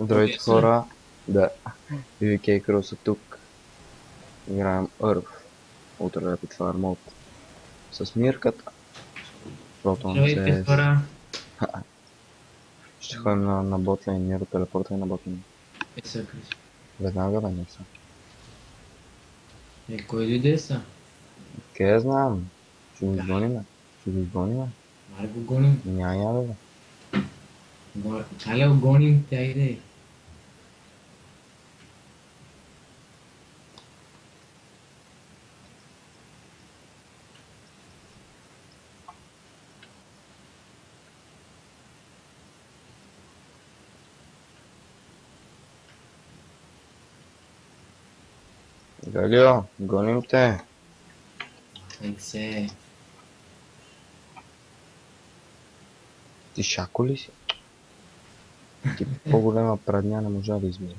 Здравейте хора, да, VK Крос е тук. Играем Earth от Rapid Fire Mode с Мирката, Proton Здравейте CS. хора! Ще ходим на ботлейн, Миро телепорта на ботлейн. Са, Крис. Веднага да не са. Кой дойде са? Къде я знам? Ще го Гай. изгониме. Ще го изгониме. Маре го гоним. Няма яда бе. Кале го гоним, тя иде. Галио, гоним те. Ек се. Ти шако ли си? Ти по-голема предня не можа да измериш.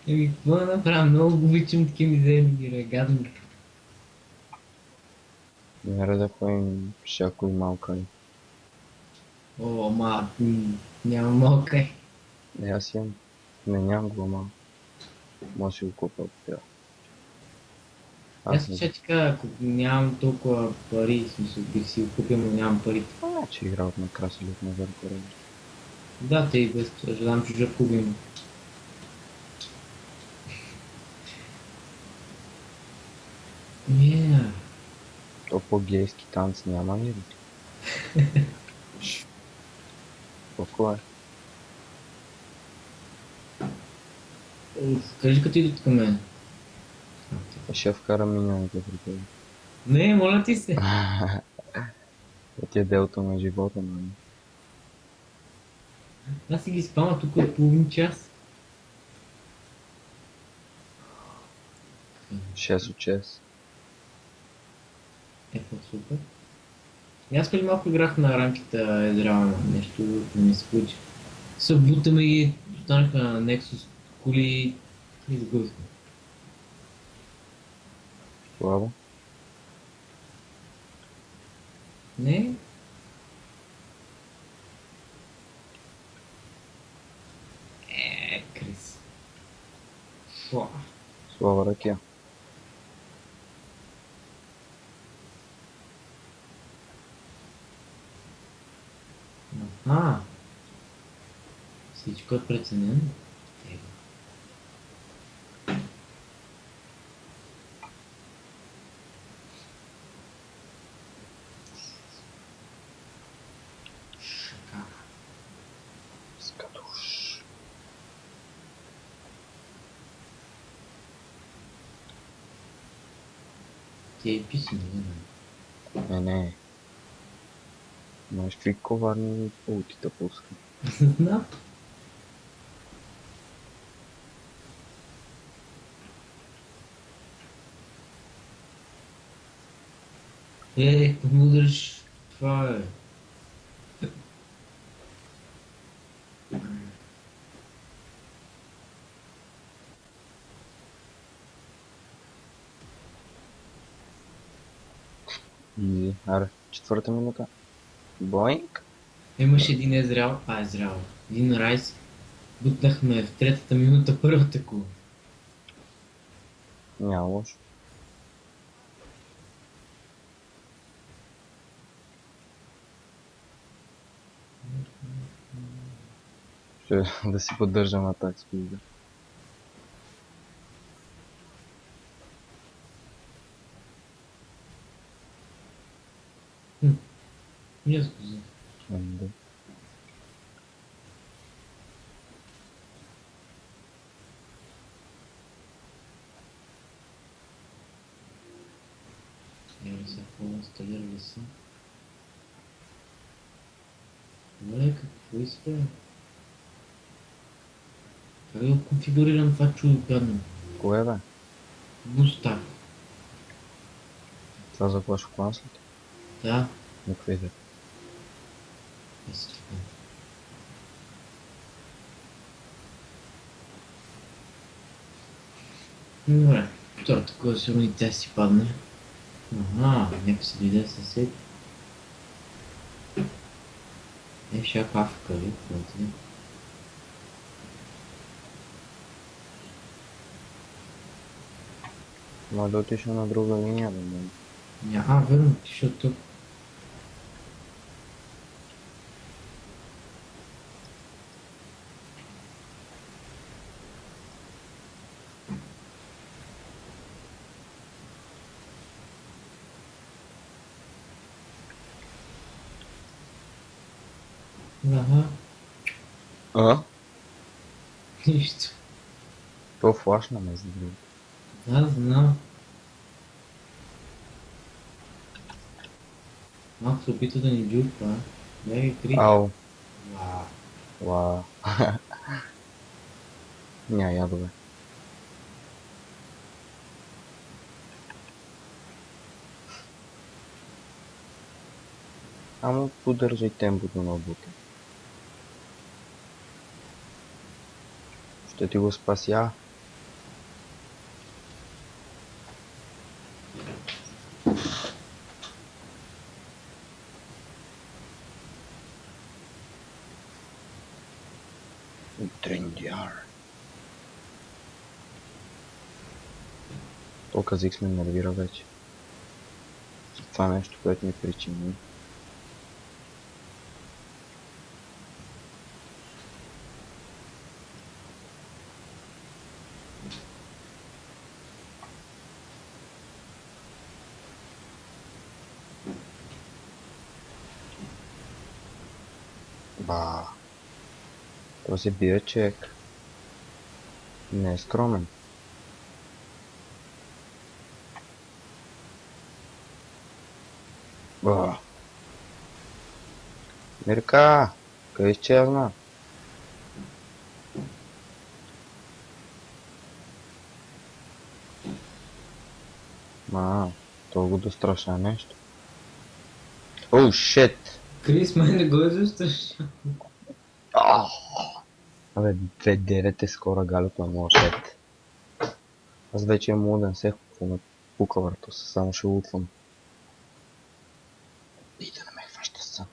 Какво да направя? Много обичам такива мизерни герои, гадни. Мера да ходим шако и малка. О, ма, няма малка. Не, аз имам. Не, нямам го, ама. Може да си го купя, ако трябва. Аз Не ще ти кажа, ако нямам толкова пари, в смисъл бих си го купил, но нямам пари. че играят на краселите на Веркорен. Да, те и без това, желам чужа кубим. Yeah. То по-гейски танц няма ли? Колко е? Кажи като идват към мен. Ще вкара миньоните при тебе. Не, моля ти се. Това ти е делото на живота, нали? Аз си ги спама тук от половин час. 6 от 6. Ето, супер. И аз преди малко играх на рамките Езрява, нещо не ми се получи. Събутаме ги, останаха на Nexus коли и загубихме. Слабо. Не? Крис. Фу. Слава ръкия. А, всичко е преценено. Его. Шака. Скатуш. Ти е писи, не? Не. Знаеш какви коварни ултита пуска. Знам. Като му удариш, това е. Изи. Аре, 4-та минута. Боинг. Имаше един Езрял, един Райс. Бутнахме в третата минута първата кула. Няма лошо. Ще да си поддържам атак спизда. И аз го взех. Да. Ева сега какво инсталирали са. Добре, какво иска? Как да го конфигурирам това чудо гадно? Кое бе? Буста. Това за Clash of Clans ли? Да, Никаква идея. естествено. Добре, това такова сигурно и тя си падне. Ага, някой си дойде съсед. Шак Африка, ли? Какво ти? Ма да отишъл на друга линия, бе, мен. Верно, ти ще от тук. Ага, А? нищо. То флашна ме за друго. Да, знам. Малко се опита да ни джупа. Бягай крит. Ау. Вау. Ла. Ня ядове. Ама поддържай темпото на бута. Ще ти го спася. Трендяр. Толкова Зикс ме нервира вече. Това нещо, което ми причини. Ба. Този бие човек. Не е скромен. Ба. Мирка! Къде изчезна? Толкова дострашно нещо. Оу, шит! Крис, май не го е застрашил. Абе, 2-9 е скоро галето на моят шет. Аз вече имам моден сех, какво ме пука върто се, само ще лутвам. И да не ме хваща сън.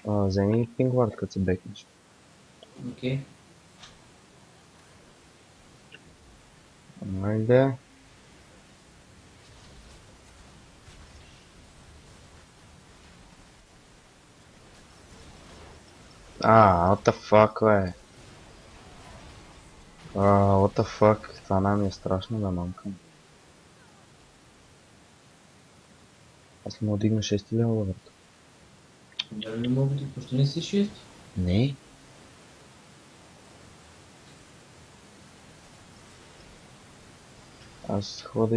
Вземи пингвард, като се бекнеш. Окей. Айде. What the fuck, бе? What the fuck? Това нам е страшно да мамкам. Аз не мога да дигна 6 лева върто. Дали не мога да почти не си 6? Не. Аз хода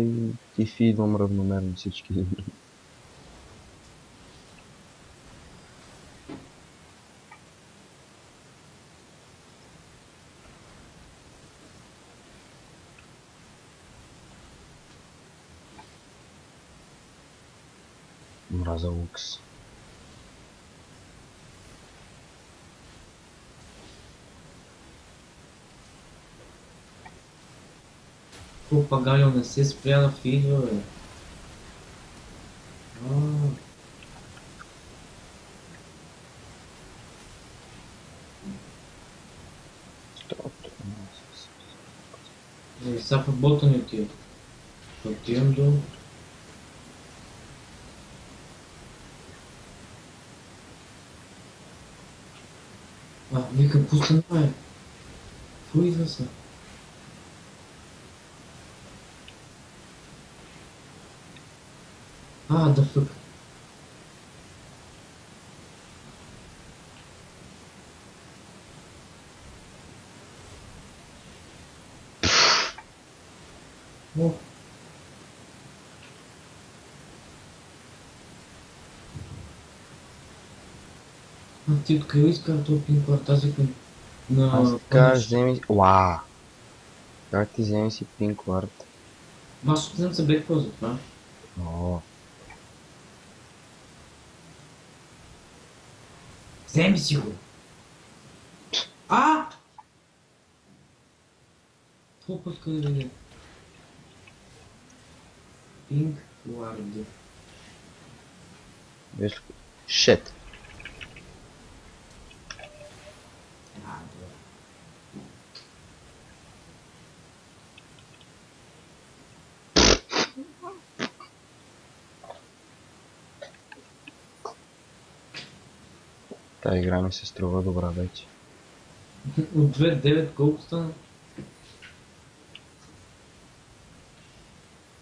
и фидвам равномерно всички игри. Мраза лукс. Пагалио не се спря да фидва, бе. Сега в бота не отива. Отивам до... Вика, пусна, бе. Какво идва са? Да фък. О. Ти открил изкара този пинквард, аз викам на... Аз така вземи... Как ти вземи си пинквард? Аз отивам се беквал за това. Вземи си го! Какво пуска да видя? Пинквард. Виж ли? Шет! Тая игра ми се струва добра вече. От 2.9 колко стана?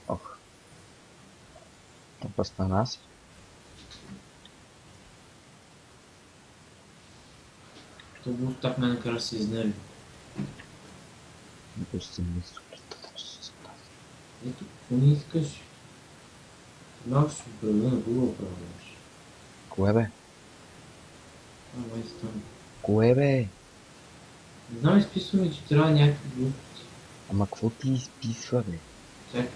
Ох. Опасна нас. То го так ме накара се изнерви. Пусти ми. Ето, какво не искаш? Малко ще проведа на Google правиш. Кое бе? Май стана. Кое бе? Не знам, изписва ми, че трябва някакви глупости. Ама какво ти изписва бе? Чакай.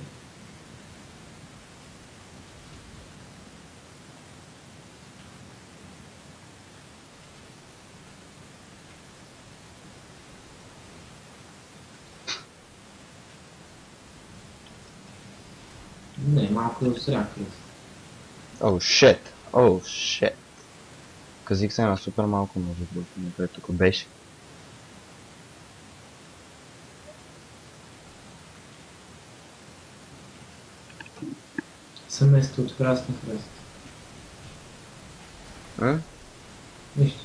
Не, малко е осрякал. Оу, шет! Оу, шет! Казих се на супер малко, може да бъде тук беше. Семейство от красна хрест. А? Нищо.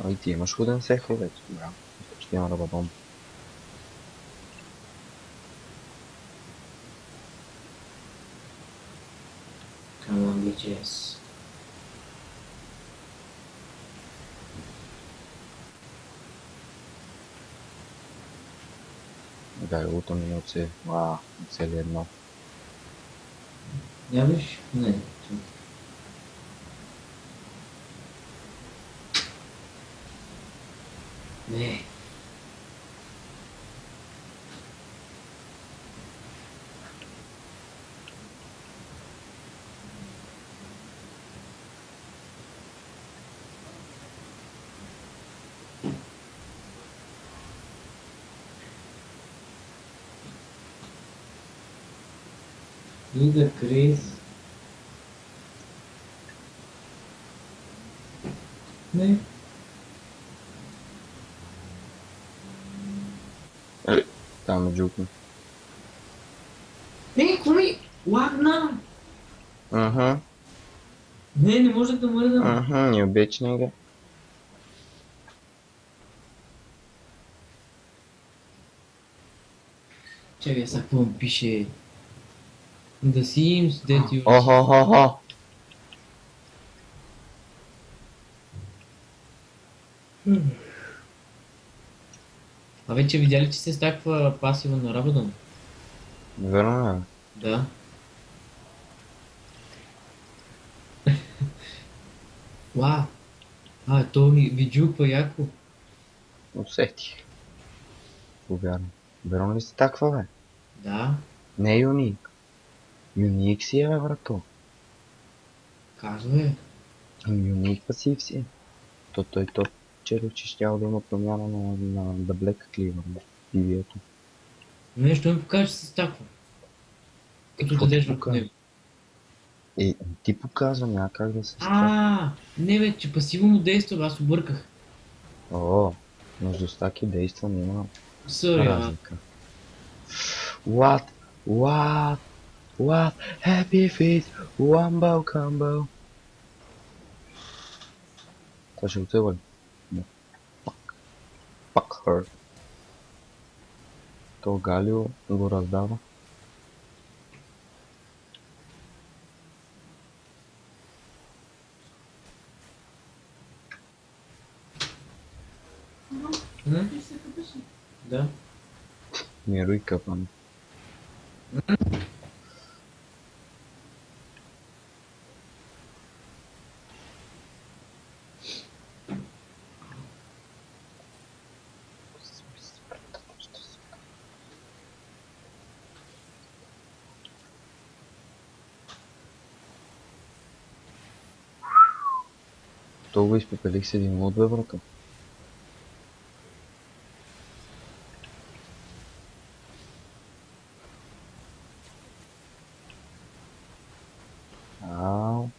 Ой, ти имаш худен сехъл вече. Браво. Ще има ръбабом. Come on, bitches. Дай, луто минуци. Вау, цели едно. Нямаш? Не. Не. Need a craze. Не. Там ме джукна. Не, какво ми? Лагна! Аха, Не може да мърдам. аха, необична игра. Чакай, сега какво ми пише? The Sims that you... Охо-хо-хо! А вече видя ли, че се стаква пасива на Рабадон? Верно е. Да. Уау! То ми виджуква яко. Усетих. Повярвам. Верно ли си таква, бе? Да, Не е юник. Юник си е, бе, брато. казва е. Юник пасив си. Той черо, че щял да има промяна на The Black Cleaver. Пивието. Нещо ми покаже, че се стаква. Като Какво ти дадеш върху покажа? него. Ти показва, няма как да се става. Не бе, че пасивно му действа, аз обърках. О, между стаки действа няма Сори, разлика. What? What? What? Happy feet, Wumbo combo. Това ще отива ли? Не. Fuck her. То Галио го раздава. Да. Миро и къпан. То го изпепелих с един от бебрата. Ау.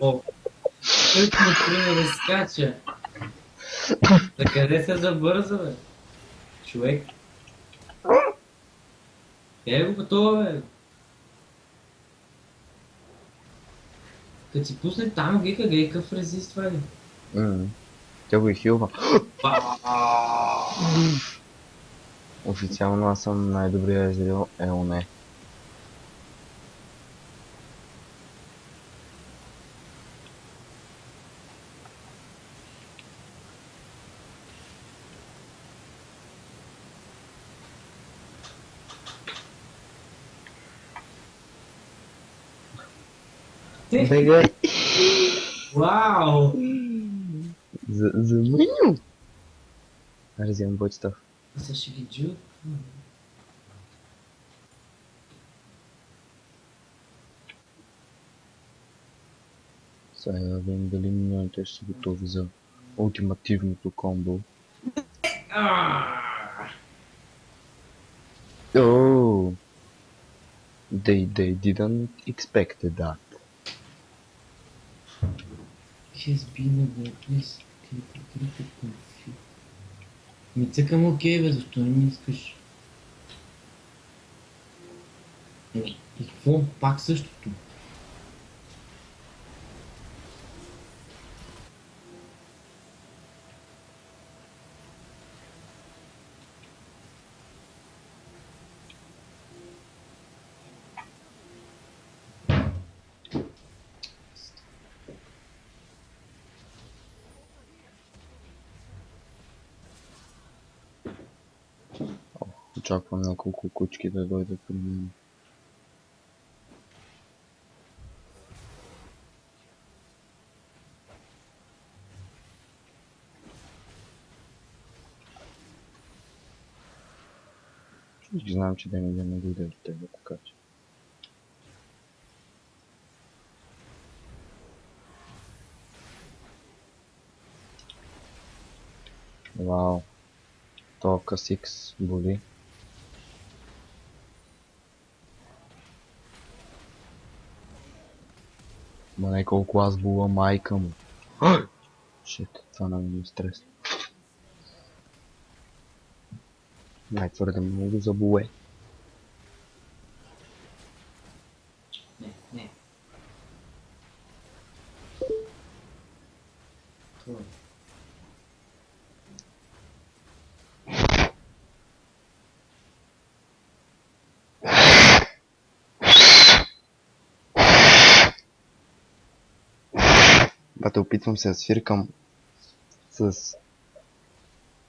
О, той му тръгна да скача. За къде се забърза, бе? човек. Го готова, бе. Като си пусне там гейка, гейка в резист, това ли? Тя го и хилва. Ба! Официално аз съм най-добрия Езрил Елне. Бегай! Вау! За меню! Аре, вземам бочета. Са ще ги джут. Сега да видим дали миньоните ще са готови за ултимативното комбо. Oh, they didn't expect that. Has been a worthless critical conflict. Ми цъкам окей, бе, защо не ми искаш? И какво? Пак същото. Очаквам няколко кучки да дойдат при мен. Всички знам, че да не дойде до тебе, така че. Вау. То Касикс боли. Ма не колко аз бола майка му. Шит, това на ми стрес. Най-твърде много заболе. Не. Това. Бате, опитвам се да свиркам с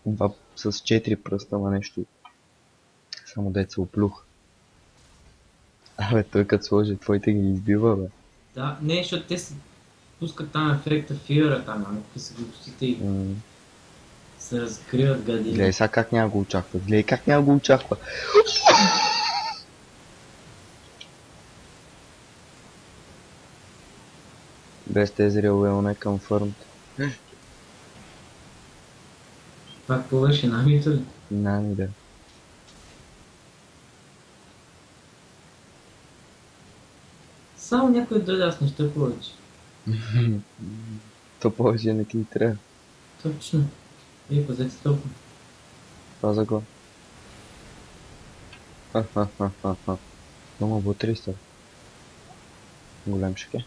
4 пръста на нещо. Само деца оплюх. Абе, той като сложи твоите ги избива, бе. Да, не, защото те се пускат там ефекта фиера, там, някакви са глупостите и се разкриват гадини. Гледай сега как няма го очаква. Гледай как няма го очаква. Без тези реуелне към фърмт. Това какво беше, намито ли? Нами да. Само някой дойде, аз неща повече. То повече не ти трябва. Точно. Пазете толкова. Паза го. Много бо 300. Голям шеке.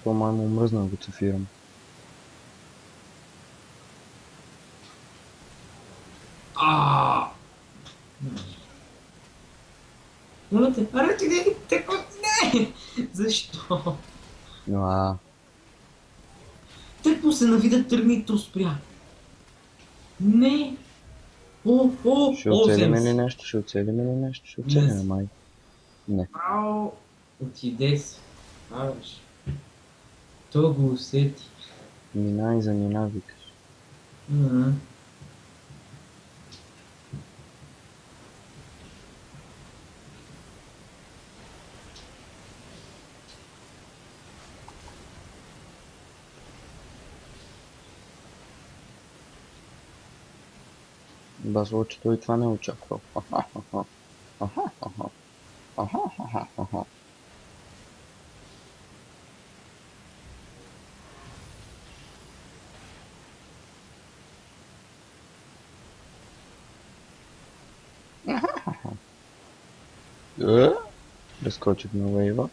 По-моему мръзна го цифирам. Моля те, аре ти не, не! Защо? Тъкмо се навида тръгни и то спря. Не! Ще оцелиме ли нещо? Ще оцелиме, май. Не. Ау! Отиде си. Аваш. То го усети. Мина и за мина викаш. Басло, че той това не е очаквал. Прескочих на вейва.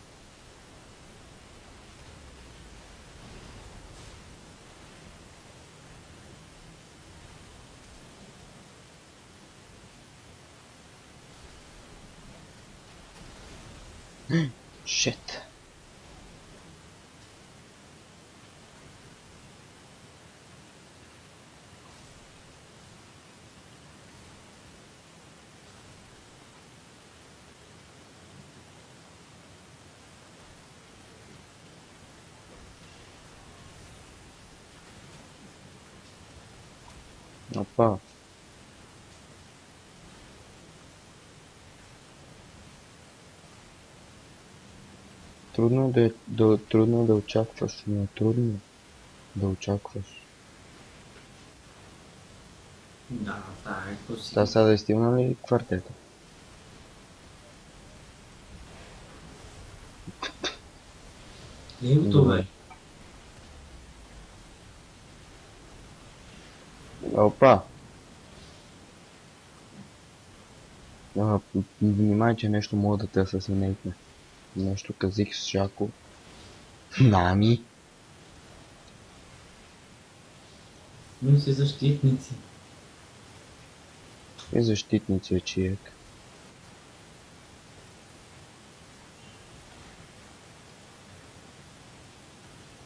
Shit. Опа. Трудно е да очакваш, но е трудно да очакваш. Да, това е класика. Та сега да изстигна ли квартета? Не е готово, бе. Опа! Внимай, че нещо мога да те асасинейтне. Нещо казих с Жако. Нами! Ние си защитници. И защитници е чиек.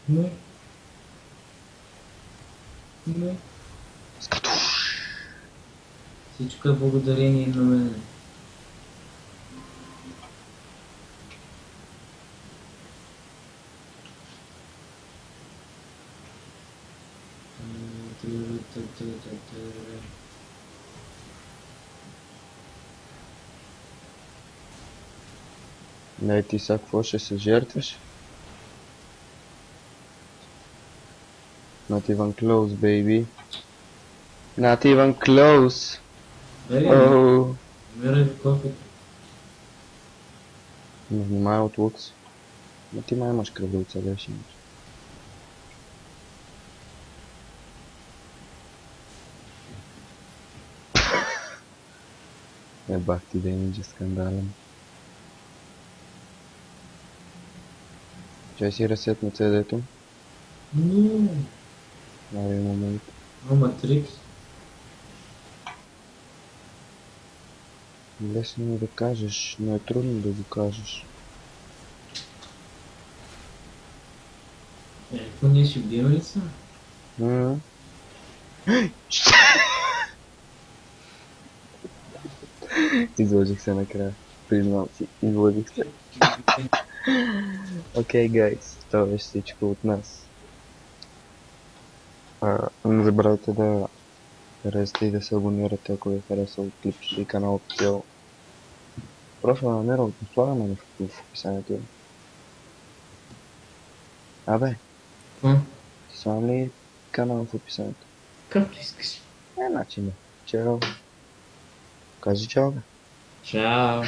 Не. Не. Скатуш! Всичко е благодарение на мен. Не, ти сега какво ще се жертваш? Not even close, baby. Not even close! Бери, Oh. умирай кофето. Не внимай от лукс. Но ти май имаш кръв да оцелеш имаш. Бах ти да имидж скандален. Чай си ресетна CD-то. Не. Дай момент. Матрикс. Лесно е да кажеш, но е трудно да го кажеш. Какво ние ще бием ли са? Излъжих се накрая. Признал си, излъжих се. Окей, гайс, това беше всичко от нас. Не забравяйте да харесате и да се абонирате, ако ви е харесал клипчето и канал от цяло. Профила на Нера слагаме в описанието. Абе, Какво? слагам ли канал в описанието? Както искаш. Значи не. Чао. Кажи чао, бе. Чао.